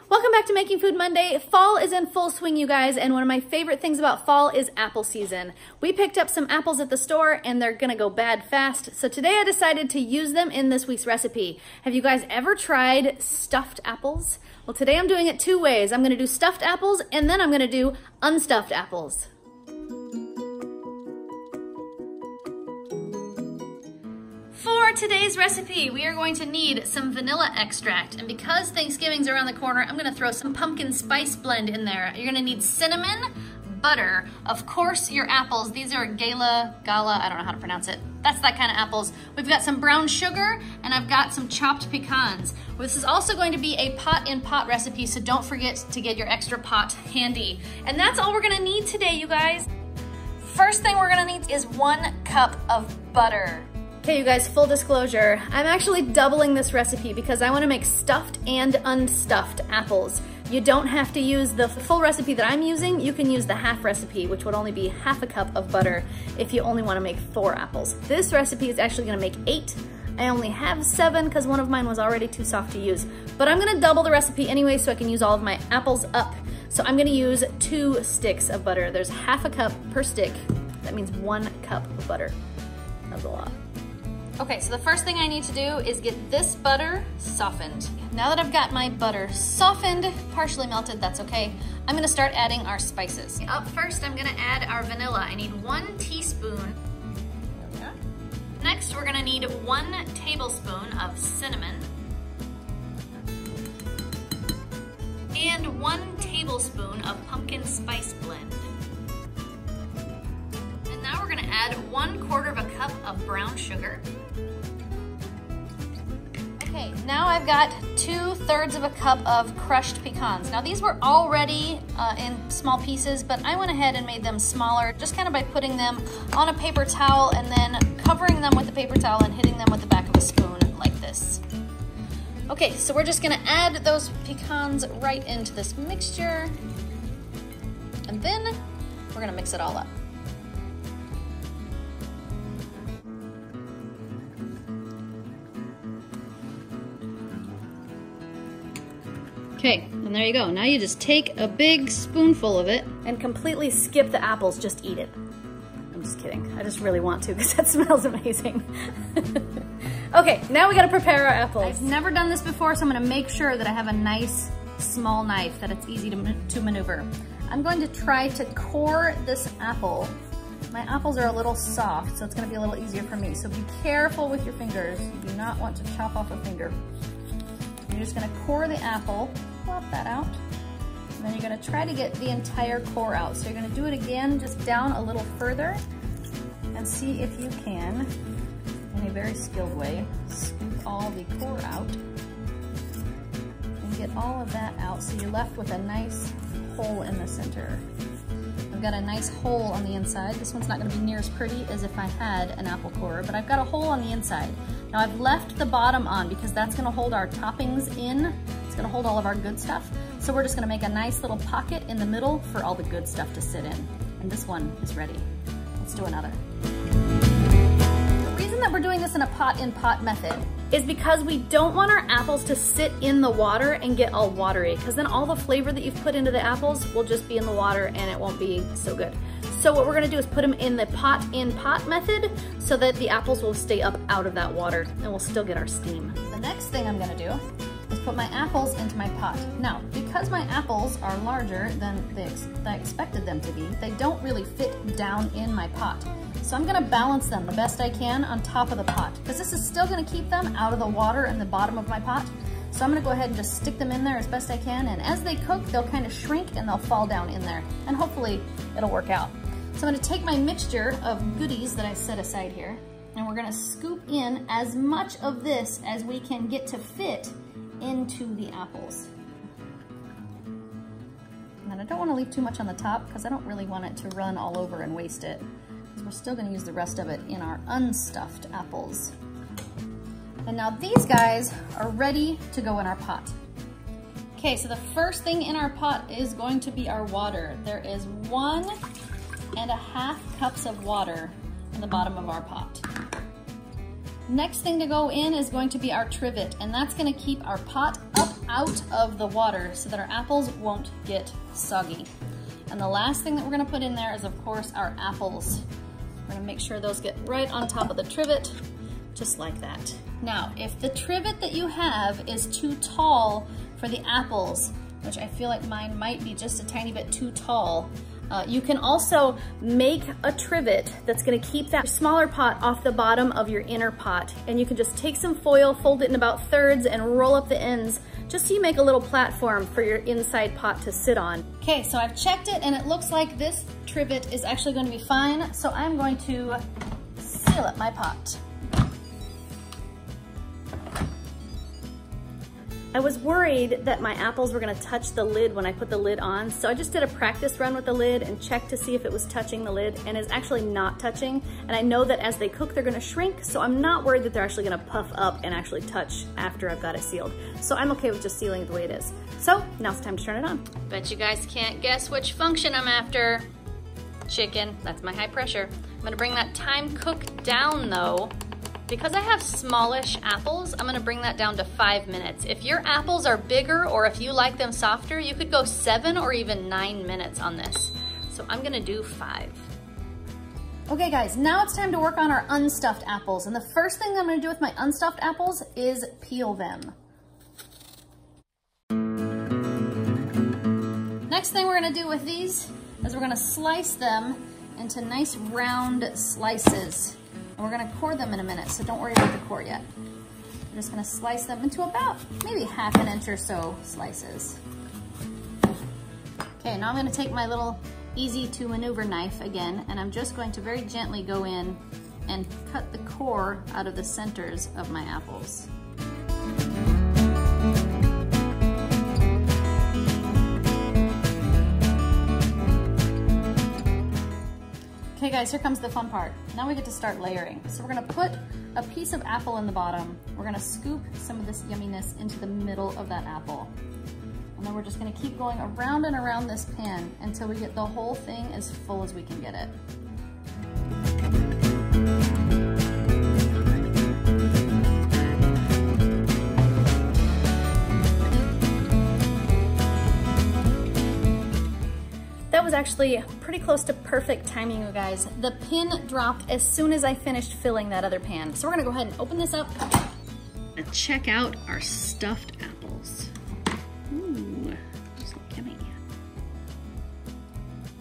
Welcome back to Making Food Monday. Fall is in full swing, you guys, and one of my favorite things about fall is apple season. We picked up some apples at the store and they're gonna go bad fast, so today I decided to use them in this week's recipe. Have you guys ever tried stuffed apples? Well, today I'm doing it two ways. I'm gonna do stuffed apples and then I'm gonna do unstuffed apples. For today's recipe, we are going to need some vanilla extract, and because Thanksgiving's around the corner, I'm gonna throw some pumpkin spice blend in there. You're gonna need cinnamon, butter, of course your apples. These are Gala, I don't know how to pronounce it. That's that kind of apples. We've got some brown sugar, and I've got some chopped pecans. This is also going to be a pot-in-pot recipe, so don't forget to get your extra pot handy. And that's all we're gonna need today, you guys. First thing we're gonna need is 1 cup of butter. Okay, you guys, full disclosure, I'm actually doubling this recipe because I want to make stuffed and unstuffed apples. You don't have to use the full recipe that I'm using. You can use the half recipe, which would only be half a cup of butter if you only want to make 4 apples. This recipe is actually going to make 8. I only have 7 because one of mine was already too soft to use. But I'm going to double the recipe anyway so I can use all of my apples up. So I'm going to use 2 sticks of butter. There's half a cup per stick. That means 1 cup of butter. That's a lot. Okay, so the first thing I need to do is get this butter softened. Now that I've got my butter softened, partially melted, that's okay, I'm gonna start adding our spices. Up first, I'm gonna add our vanilla. I need 1 teaspoon. Okay. Next, we're gonna need 1 tablespoon of cinnamon. And 1 tablespoon of pumpkin spice blend. And now we're gonna add 1/4 cup of brown sugar. Okay, now I've got 2/3 cup of crushed pecans. Now these were already in small pieces, but I went ahead and made them smaller, just kind of by putting them on a paper towel and then covering them with the paper towel and hitting them with the back of a spoon like this. Okay, so we're just gonna add those pecans right into this mixture, and then we're gonna mix it all up. Okay, and there you go. Now you just take a big spoonful of it and completely skip the apples, just eat it. I'm just kidding. I just really want to because that smells amazing. Okay, now we gotta prepare our apples. I've never done this before, so I'm gonna make sure that I have a nice small knife that it's easy to maneuver. I'm going to try to core this apple. My apples are a little soft, so it's gonna be a little easier for me. So be careful with your fingers. You do not want to chop off a finger. You're just gonna core the apple, plop that out, and then you're gonna try to get the entire core out. So you're gonna do it again, just down a little further, and see if you can, in a very skilled way, scoop all the core out, and get all of that out so you're left with a nice hole in the center. I've got a nice hole on the inside. This one's not gonna be near as pretty as if I had an apple core, but I've got a hole on the inside. Now I've left the bottom on because that's gonna hold our toppings in. It's gonna hold all of our good stuff. So we're just gonna make a nice little pocket in the middle for all the good stuff to sit in. And this one is ready. Let's do another. The reason that we're doing this in a pot-in-pot method is because we don't want our apples to sit in the water and get all watery, because then all the flavor that you've put into the apples will just be in the water and it won't be so good. So what we're gonna do is put them in the pot-in-pot method so that the apples will stay up out of that water and we'll still get our steam. The next thing I'm gonna do is put my apples into my pot. Now, because my apples are larger than I expected them to be, they don't really fit down in my pot. So I'm gonna balance them the best I can on top of the pot, because this is still gonna keep them out of the water in the bottom of my pot. So I'm gonna go ahead and just stick them in there as best I can, and as they cook, they'll kind of shrink and they'll fall down in there, and hopefully it'll work out. So I'm gonna take my mixture of goodies that I set aside here, and we're gonna scoop in as much of this as we can get to fit into the apples. And then I don't wanna leave too much on the top because I don't really want it to run all over and waste it, because we're still gonna use the rest of it in our unstuffed apples. And now these guys are ready to go in our pot. Okay, so the first thing in our pot is going to be our water. There is 1.5 cups of water in the bottom of our pot. Next thing to go in is going to be our trivet, and that's gonna keep our pot up out of the water so that our apples won't get soggy. And the last thing that we're gonna put in there is, of course, our apples. We're gonna make sure those get right on top of the trivet, just like that. Now, if the trivet that you have is too tall for the apples, which I feel like mine might be just a tiny bit too tall, you can also make a trivet that's gonna keep that smaller pot off the bottom of your inner pot. And you can just take some foil, fold it in about thirds, and roll up the ends, just so you make a little platform for your inside pot to sit on. Okay, so I've checked it and it looks like this trivet is actually going to be fine. So I'm going to seal up my pot. I was worried that my apples were gonna touch the lid when I put the lid on, so I just did a practice run with the lid and checked to see if it was touching the lid, and it's actually not touching. And I know that as they cook, they're gonna shrink, so I'm not worried that they're actually gonna puff up and actually touch after I've got it sealed. So I'm okay with just sealing it the way it is. So now it's time to turn it on. Bet you guys can't guess which function I'm after. Chicken, that's my high pressure. I'm gonna bring that time cook down though. Because I have smallish apples, I'm gonna bring that down to 5 minutes. If your apples are bigger or if you like them softer, you could go 7 or even 9 minutes on this. So I'm gonna do 5. Okay guys, now it's time to work on our unstuffed apples. And the first thing I'm gonna do with my unstuffed apples is peel them. Next thing we're gonna do with these is we're gonna slice them into nice round slices. And we're gonna core them in a minute, so don't worry about the core yet. We're just gonna slice them into about maybe 1/2 inch or so slices. Okay, now I'm gonna take my little easy to maneuver knife again, and I'm just going to very gently go in and cut the core out of the centers of my apples. Okay guys, here comes the fun part. Now we get to start layering. So we're gonna put a piece of apple in the bottom. We're gonna scoop some of this yumminess into the middle of that apple. And then we're just gonna keep going around and around this pan until we get the whole thing as full as we can get it. That was actually pretty close to perfect timing, you guys. The pin dropped as soon as I finished filling that other pan. So we're gonna go ahead and open this up and check out our stuffed apples. Ooh, those look yummy.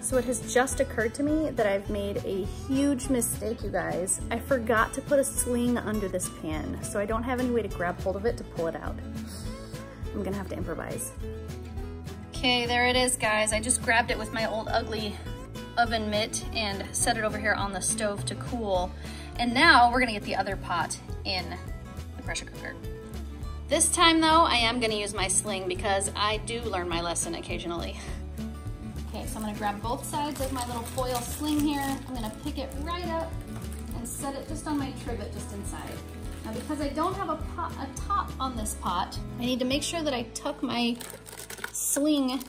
So it has just occurred to me that I've made a huge mistake, you guys. I forgot to put a sling under this pan, so I don't have any way to grab hold of it to pull it out. I'm gonna have to improvise. Okay, there it is, guys. I just grabbed it with my old ugly oven mitt and set it over here on the stove to cool. And now we're gonna get the other pot in the pressure cooker. This time though, I am gonna use my sling because I do learn my lesson occasionally. Okay, so I'm gonna grab both sides of my little foil sling here. I'm gonna pick it right up and set it just on my trivet just inside. Now because I don't have a top on this pot, I need to make sure that I tuck my sling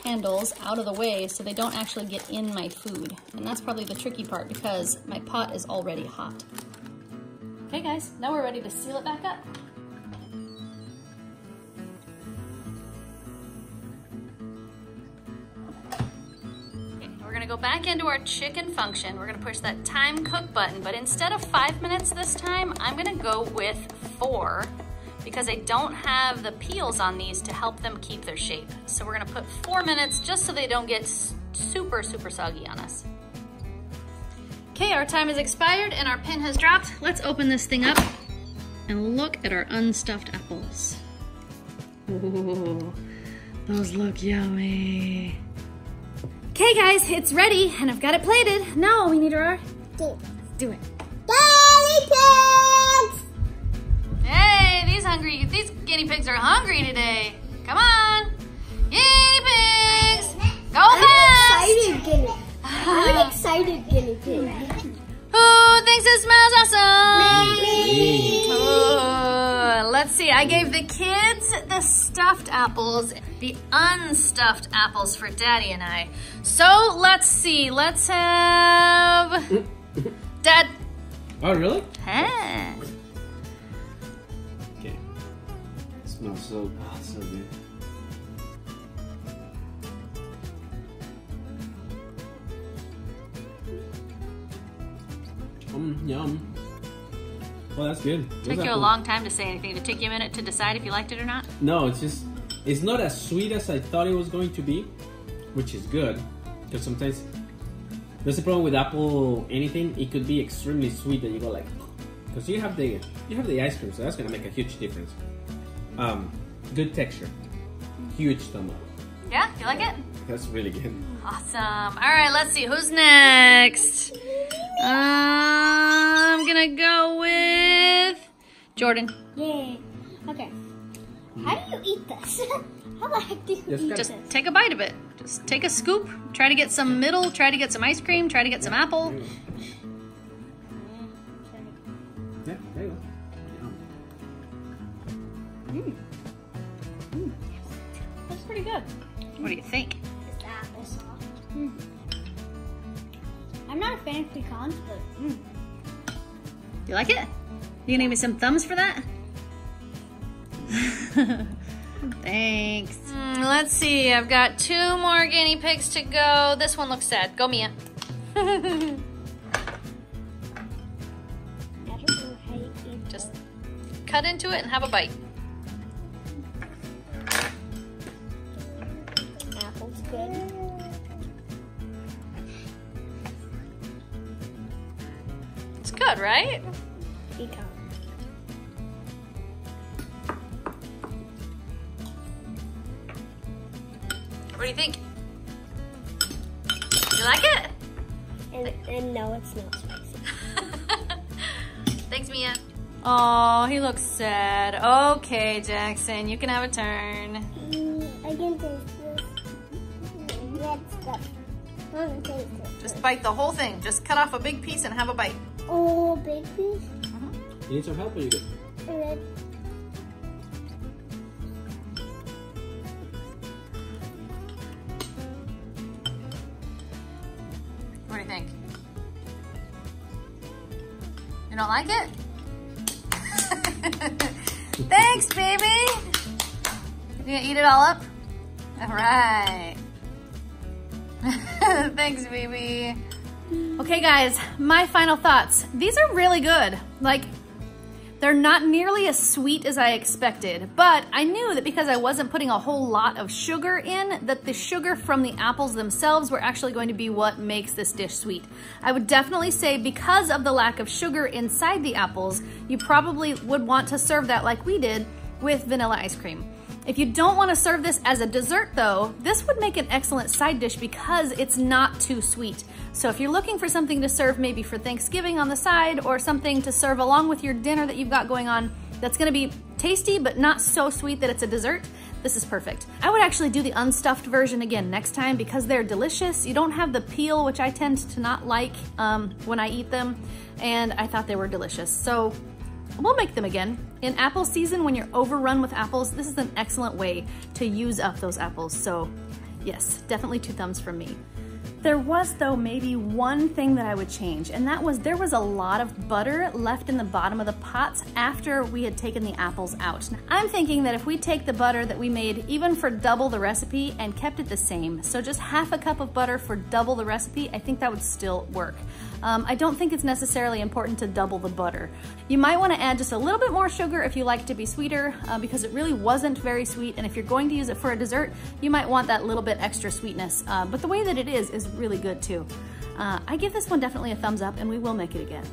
handles out of the way so they don't actually get in my food. And that's probably the tricky part because my pot is already hot. Okay guys, now we're ready to seal it back up. Okay, we're gonna go back into our chicken function. We're gonna push that time cook button, but instead of 5 minutes this time, I'm gonna go with 4. Because I don't have the peels on these to help them keep their shape. So we're gonna put 4 minutes just so they don't get super, super soggy on us. Okay, our time has expired and our pin has dropped. Let's open this thing up and look at our unstuffed apples. Ooh, those look yummy. Okay guys, it's ready and I've got it plated. Now we need our, do it. Hungry. These guinea pigs are hungry today. Come on. Guinea pigs. Go fast. I'm an excited guinea pig. Who thinks it smells awesome? Me. Oh, let's see. I gave the kids the stuffed apples, the unstuffed apples for Daddy and I. So let's see. Let's have Dad. Oh, really? Huh. smells so good. Yum. Well, that's good. Took you a long time to say anything. Did it take you a minute to decide if you liked it or not? No, it's not as sweet as I thought it was going to be, which is good. Because sometimes there's a problem with apple anything. It could be extremely sweet that you go like, because you have the ice cream, so that's gonna make a huge difference. Good texture, huge thumb up. Yeah, you like it? That's really good. Awesome. All right, let's see who's next. I'm gonna go with Jordan. Yay. Okay. How do you eat this? How the heck do you eat this? Just take a bite of it. Just take a scoop. Try to get some middle. Try to get some ice cream. Try to get some apple. Yeah, there you go. That's pretty good. What do you think? Is the apple soft? I'm not a fan of pecans, but You like it? You gonna give me some thumbs for that? Thanks. Let's see, I've got 2 more guinea pigs to go. This one looks sad. Go, Mia. I don't know how you eat Just cut into it and have a bite. apples good. It's good, right? Pecan. What do you think? You like it? And no, it's not spicy. Thanks, Mia. Oh, he looks sad. Okay, Jackson, you can have a turn. I can taste this. Red stuff. I want to taste it. Just bite the whole thing. Just cut off a big piece and have a bite. Oh, big piece. You need some help or you good? Red. What do you think? You don't like it? Thanks, baby. You gonna eat it all up? All right. Thanks, baby. Okay, guys, my final thoughts. These are really good. Like, they're not nearly as sweet as I expected, but I knew that because I wasn't putting a whole lot of sugar in, that the sugar from the apples themselves were actually going to be what makes this dish sweet. I would definitely say because of the lack of sugar inside the apples, you probably would want to serve that like we did with vanilla ice cream. If you don't want to serve this as a dessert though, this would make an excellent side dish because it's not too sweet. So if you're looking for something to serve maybe for Thanksgiving on the side or something to serve along with your dinner that you've got going on that's gonna be tasty but not so sweet that it's a dessert, this is perfect. I would actually do the unstuffed version again next time because they're delicious. You don't have the peel, which I tend to not like when I eat them, and I thought they were delicious. So we'll make them again. In apple season, when you're overrun with apples, this is an excellent way to use up those apples. So yes, definitely 2 thumbs from me. There was, though, maybe one thing that I would change, and that was there was a lot of butter left in the bottom of the pots after we had taken the apples out. I'm thinking that if we take the butter that we made even for double the recipe and kept it the same, so just half a cup of butter for double the recipe, I think that would still work. I don't think it's necessarily important to double the butter. You might want to add just a little bit more sugar if you like it to be sweeter, because it really wasn't very sweet, and if you're going to use it for a dessert, you might want that little bit extra sweetness. But the way that it is really good too. I give this one definitely a thumbs up, and we will make it again.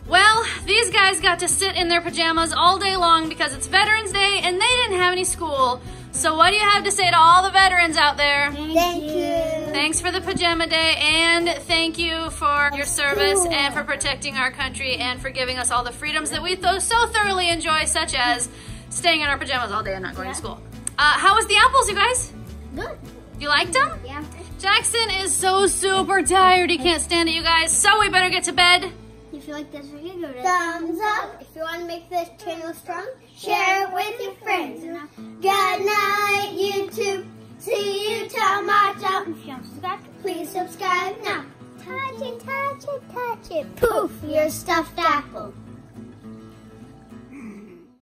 Well, these guys got to sit in their pajamas all day long because it's Veterans Day and they didn't have any school. So what do you have to say to all the veterans out there? Thank you. Thanks for the pajama day, and thank you for your service and for protecting our country and for giving us all the freedoms that we so thoroughly enjoy, such as staying in our pajamas all day and not going to school. How was the apples, you guys? Good. You liked them? Yeah. Jackson is so super tired. He can't stand it, you guys. So we better get to bed. If you like this video, give it a thumbs up. If you want to make this channel strong, share it with your friends. Good night, YouTube. See you tomorrow. If you don't subscribe, please subscribe now. Touch it, touch it, touch it. Poof, you're stuffed up.